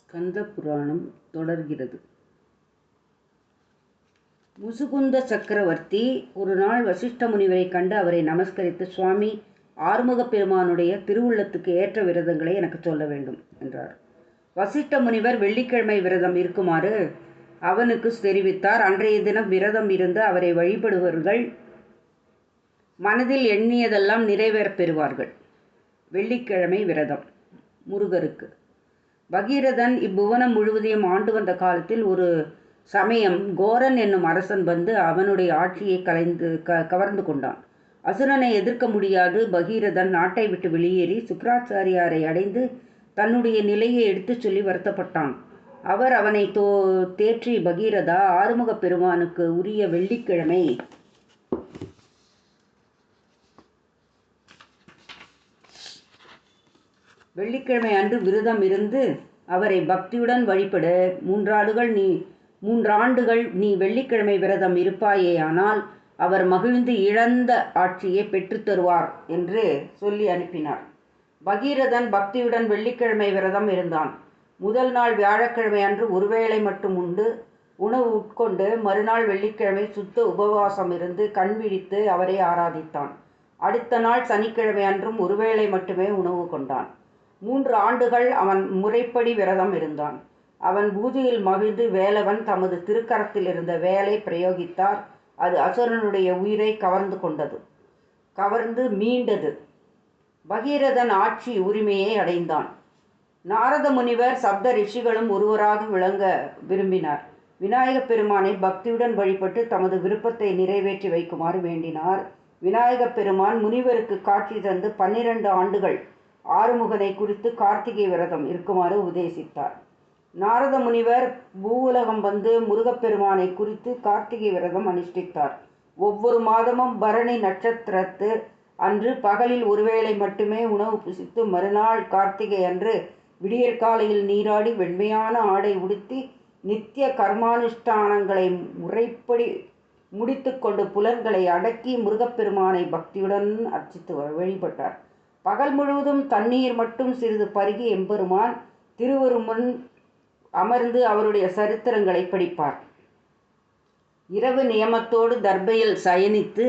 ஸ்கந்த புராணம் தொடர்கிறது. முசுகுந்த சக்கரவர்த்தி ஒரு நாள் வசிஷ்ட முனிவரை கண்டு அவரை நமஸ்கரித்து, சுவாமி, ஆறுமுகப் பெருமானுடைய திருவுள்ளத்துக்கு ஏற்ற விரதங்களை எனக்கு சொல்ல வேண்டும் என்றார். வசிஷ்ட முனிவர் வெள்ளிக்கிழமை விரதம் இருக்குமாறு அவனுக்கு தெரிவித்தார். அன்றைய தினம் விரதம் இருந்து அவரை வழிபடுவர்கள் மனதில் எண்ணியதெல்லாம் நிறைவேறப் பெறுவார்கள். வெள்ளிக்கிழமை விரதம் முருகருக்கு. பகீரதன் இப்புவனம் முழுவதையும் ஆண்டு வந்த காலத்தில் ஒரு சமயம் கோரன் என்னும் அரசன் வந்து அவனுடைய ஆட்சியை கவர்ந்து கொண்டான். அசுரனை எதிர்க்க முடியாது பகீரதன் நாட்டை விட்டு வெளியேறி சுக்ராச்சாரியாரை அடைந்து தன்னுடைய நிலையை எடுத்துச் சொல்லி வருத்தப்பட்டான். அவர் அவனை தேற்றி, பகீரதா, ஆறுமுகப் பெருமானுக்கு உரிய வெள்ளிக்கிழமை அன்று விரதம் இருந்து அவரை பக்தியுடன் வழிபட 3 ஆண்டுகள் நீ வெள்ளிக்கிழமை விரதம் இருப்பாயேயானால் அவர் மகிழ்ந்து இழந்த ஆட்சியை பெற்றுத் தருவார் என்று சொல்லி அனுப்பினார். பகீரதன் பக்தியுடன் வெள்ளிக்கிழமை விரதம் இருந்தான். முதல் நாள் வியாழக்கிழமை அன்று ஒருவேளை மட்டும் உணவு உட்கொண்டு மறுநாள் வெள்ளிக்கிழமை சுத்த உபவாசம் இருந்து கண் விழித்து அவரை ஆராதித்தான். அடுத்த நாள் சனிக்கிழமை அன்றும் ஒருவேளை மட்டுமே உணவு கொண்டான். 3 ஆண்டுகள் அவன் முறைப்படி விரதம் இருந்தான். அவன் பூஜையில் மகிழ்ந்து வேலவன் தமது திருக்கரத்தில் இருந்த வேலை பிரயோகித்தார். அது அசுரனுடைய உயிரை கவர்ந்து மீண்டது. பகீரதன் ஆட்சி உரிமையை அடைந்தான். நாரத முனிவர் சப்த ரிஷிகளும் ஒருவராக விளங்க விரும்பினார். விநாயகப் பெருமானை பக்தியுடன் வழிபட்டு தமது விருப்பத்தை நிறைவேற்றி வைக்குமாறு வேண்டினார். விநாயகப் பெருமான் முனிவருக்கு காட்சி தந்து 12 ஆண்டுகள் ஆறுமுகனை குறித்து கார்த்திகை விரதம் இருக்குமாறு உபதேசித்தார். நாரத முனிவர் பூவுலகம் வந்து முருகப்பெருமானை குறித்து கார்த்திகை விரதம் அனுஷ்டித்தார். ஒவ்வொரு மாதமும் பரணி நட்சத்திரத்து அன்று பகலில் ஒருவேளை மட்டுமே உணவு புசித்து மறுநாள் கார்த்திகை அன்று விடியற்காலையில் நீராடி வெண்மையான ஆடை உடுத்தி நித்திய கர்மானுஷ்டானங்களை முறைப்படி முடித்து கொண்டு புலன்களை அடக்கி முருகப்பெருமானை பக்தியுடன் அர்ச்சித்து வழிபட்டார். பகல் முழுவதும் தண்ணீர் மட்டும் சிறிது பருகி எம்பெருமான் திருவருமுன் அமர்ந்து அவருடைய சரித்திரங்களை படிப்பார். இரவு நியமத்தோடு தர்பையில் சயனித்து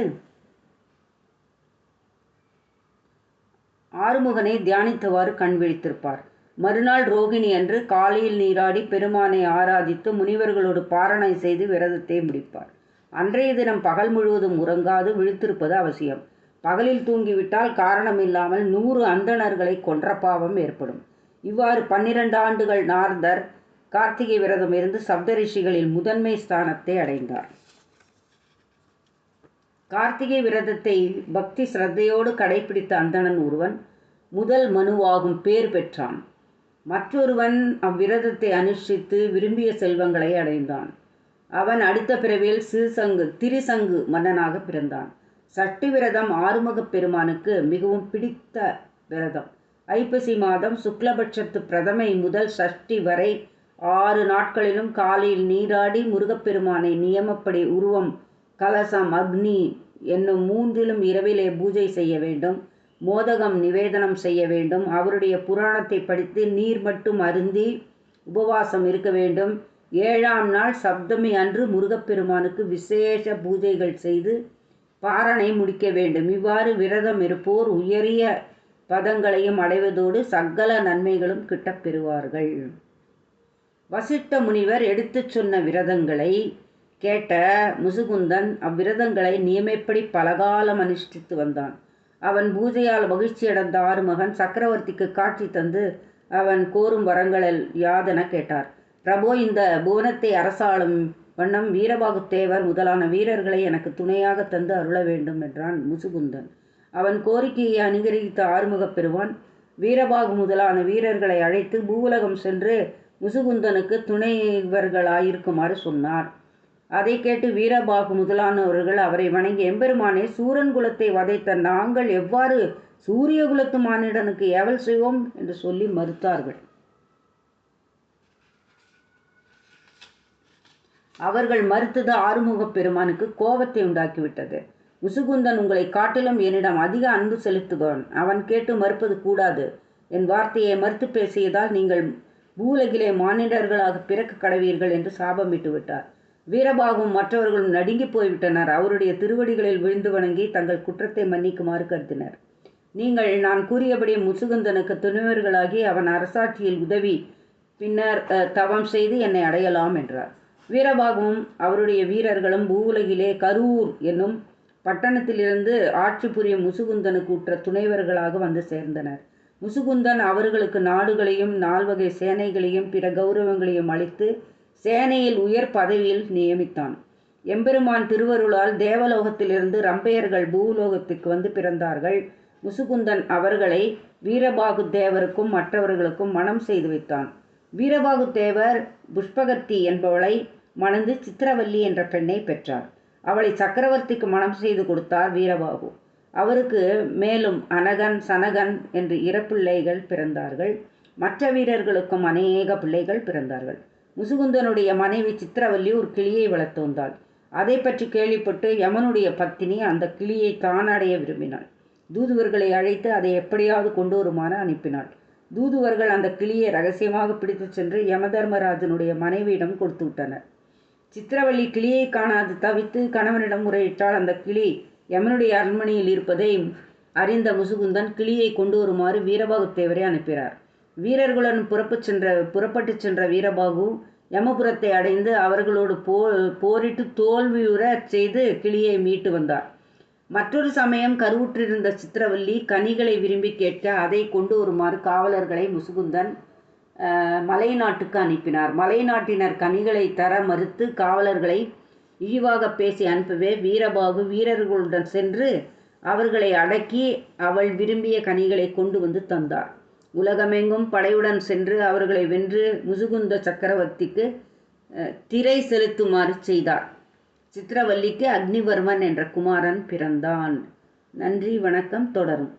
ஆறுமுகனை தியானித்தவாறு கண் விழித்திருப்பார். மறுநாள் ரோகிணி அன்று காலையில் நீராடி பெருமானை ஆராதித்து முனிவர்களோடு பாரணை செய்து விரதத்தை முடிப்பார். அன்றைய தினம் பகல் முழுவதும் உறங்காது விழித்திருப்பது அவசியம். பகலில் தூங்கிவிட்டால் காரணமில்லாமல் 100 அந்தணர்களை கொன்ற பாவம் ஏற்படும். இவ்வாறு 12 ஆண்டுகள் நாரதர் கார்த்திகை விரதம் இருந்து சப்தரிஷிகளில் முதன்மை ஸ்தானத்தை அடைந்தார். கார்த்திகை விரதத்தை பக்தி சிரத்தையோடு கடைபிடித்த அந்தணன் ஒருவன் முதல் மனுவாகும் பேர் பெற்றான். மற்றொருவன் அவ்விரதத்தை அனுஷ்டித்து விரும்பிய செல்வங்களை அடைந்தான். அவன் அடுத்த பிறவியில் திரிசங்கு மன்னனாக பிறந்தான். சஷ்டி விரதம் ஆறுமுகப் பெருமானுக்கு மிகவும் பிடித்த விரதம். ஐப்பசி மாதம் சுக்லபட்சத்து பிரதமை முதல் சஷ்டி வரை 6 நாட்களிலும் காலையில் நீராடி முருகப்பெருமானை நியமப்படி உருவம், கலசம், அக்னி என்னும் 3லும் இரவிலே பூஜை செய்ய வேண்டும். மோதகம் நிவேதனம் செய்ய வேண்டும். அவருடைய புராணத்தை படித்து நீர் மட்டும் அருந்தி உபவாசம் இருக்க வேண்டும். 7ஆம் நாள் சப்தமி அன்று முருகப்பெருமானுக்கு விசேஷ பூஜைகள் செய்து பாரணை முடிக்க வேண்டும். இவ்வாறு விரதம் இருப்போர் உயரிய பதங்களையும் அடைவதோடு சகல நன்மைகளும் கிட்டப் பெறுவார்கள். வசிஷ்ட முனிவர் எடுத்துச் சொன்ன விரதங்களை கேட்ட முசுகுந்தன் அவ்விரதங்களை நியமப்படி பலகாலம் அனுஷ்டித்து வந்தான். அவன் பூஜையால் மகிழ்ச்சியடைந்த ஆறுமுகன் சக்கரவர்த்திக்கு காட்சி தந்து அவன் கோரும் வரங்களில் யாதென கேட்டார். பிரபோ, இந்த புவனத்தை அரசாளும் வண்ணம் வீரபாகு தேவர் முதலான வீரர்களை எனக்கு துணையாக தந்து அருள வேண்டும் என்றான் முசுகுந்தன். அவன் கோரிக்கையை அங்கீகரித்த ஆறுமுகப் பெருமான் வீரபாகு முதலான வீரர்களை அழைத்து பூவுலகம் சென்று முசுகுந்தனுக்கு துணைவர்களாயிருக்குமாறு சொன்னார். அதை கேட்டு வீரபாகு முதலானவர்கள் அவரை வணங்கி, எம்பெருமானே, சூரன் குலத்தை வதைத்த நாங்கள் எவ்வாறு சூரிய குலத்து மானிடனுக்கு ஏவல் செய்வோம் என்று சொல்லி மறுத்தார்கள். அவர்கள் மறுத்தது ஆறுமுகப் பெருமானுக்கு கோபத்தை உண்டாக்கிவிட்டது. முசுகுந்தன் உங்களை காட்டிலும் என்னிடம் அதிக அன்பு செலுத்துபவன். அவன் கேட்டு மறுப்பது கூடாது. என் வார்த்தையை மறுத்து பேசியதால் நீங்கள் பூலகிலே மானிடர்களாக பிறக்க கடவீர்கள் என்று சாபமிட்டு விட்டார். வீரபாகுவும் மற்றவர்களும் நடுங்கி போய்விட்டனர். அவருடைய திருவடிகளில் விழுந்து வணங்கி தங்கள் குற்றத்தை மன்னிக்குமாறு கருதினர். நீங்கள் நான் கூறியபடி முசுகுந்தனுக்கு துணைவர்களாகி அவன் அரசாட்சியில் உதவி பின்னர் தவம் செய்து என்னை அடையலாம் என்றார். வீரபாகுவும் அவருடைய வீரர்களும் பூவுலகிலே கரூர் என்னும் பட்டணத்திலிருந்து ஆட்சி புரியும் முசுகுந்தனுக்கு உற்ற துணைவர்களாக வந்து சேர்ந்தனர். முசுகுந்தன் அவர்களுக்கு நாடுகளையும் 4 வகை சேனைகளையும் பிற கௌரவங்களையும் அளித்து சேனையில் உயர் பதவியில் நியமித்தான். எம்பெருமான் திருவருளால் தேவலோகத்திலிருந்து ரம்பையர்கள் பூலோகத்துக்கு வந்து பிறந்தார்கள். முசுகுந்தன் அவர்களை வீரபாகு தேவருக்கும் மற்றவர்களுக்கும் மணம் செய்து வைத்தான். வீரபாகு தேவர் புஷ்பகத்தி என்பவளை மணந்து சித்திரவல்லி என்ற பெண்ணை பெற்றார். அவளை சக்கரவர்த்திக்கு மணம் செய்து கொடுத்தார் வீரபாகு. அவருக்கு மேலும் அனகன், சனகன் என்று 2 பிள்ளைகள் பிறந்தார்கள். மற்ற வீரர்களுக்கும் அநேக பிள்ளைகள் பிறந்தார்கள். முசுகுந்தனுடைய மனைவி சித்திரவல்லி ஒரு கிளியை வளர்த்து வந்தாள். அதை பற்றி கேள்விப்பட்டு யமனுடைய பத்தினி அந்த கிளியை தானடைய விரும்பினாள். தூதுவர்களை அழைத்து அதை எப்படியாவது கொண்டு வருமாறு அனுப்பினாள். தூதுவர்கள் அந்த கிளியை ரகசியமாக பிடித்து சென்று யமதர்மராஜனுடைய மனைவியிடம் கொடுத்து விட்டனர். சித்திரவல்லி கிளியை காணாது தவித்து கணவனிடம் முறையிட்டால் அந்த கிளி யமனுடைய அரண்மனையில் இருப்பதை அறிந்த முசுகுந்தன் கிளியை கொண்டு வருமாறு வீரபாகு தேவரை அனுப்பினார். வீரர்களுடன் புறப்பட்டு சென்ற வீரபாகு யமபுரத்தை அடைந்து அவர்களோடு போரிட்டு தோல்வியுற செய்து கிளியை மீட்டு வந்தார். மற்றொரு சமயம் கருவுற்றிருந்த சித்திரவல்லி கனிகளை விரும்பி கேட்க அதை கொண்டு வருமாறு காவலர்களை முசுகுந்தன் மலை நாட்டுக்கு அனுப்பினார். மலை நாட்டினர் கனிகளை தர மறுத்து காவலர்களை இழிவாக பேசி அனுப்பவே வீரபாகு வீரர்களுடன் சென்று அவர்களை அடக்கி அவள் விரும்பிய கனிகளை கொண்டு வந்து தந்தார். உலகமெங்கும் படையுடன் சென்று அவர்களை வென்று முசுகுந்த சக்கரவர்த்திக்கு திரை செலுத்துமாறு செய்தார். சித்திரவல்லிக்கு அக்னிவர்மன் என்ற குமாரன் பிறந்தான். நன்றி, வணக்கம். தொடரும்.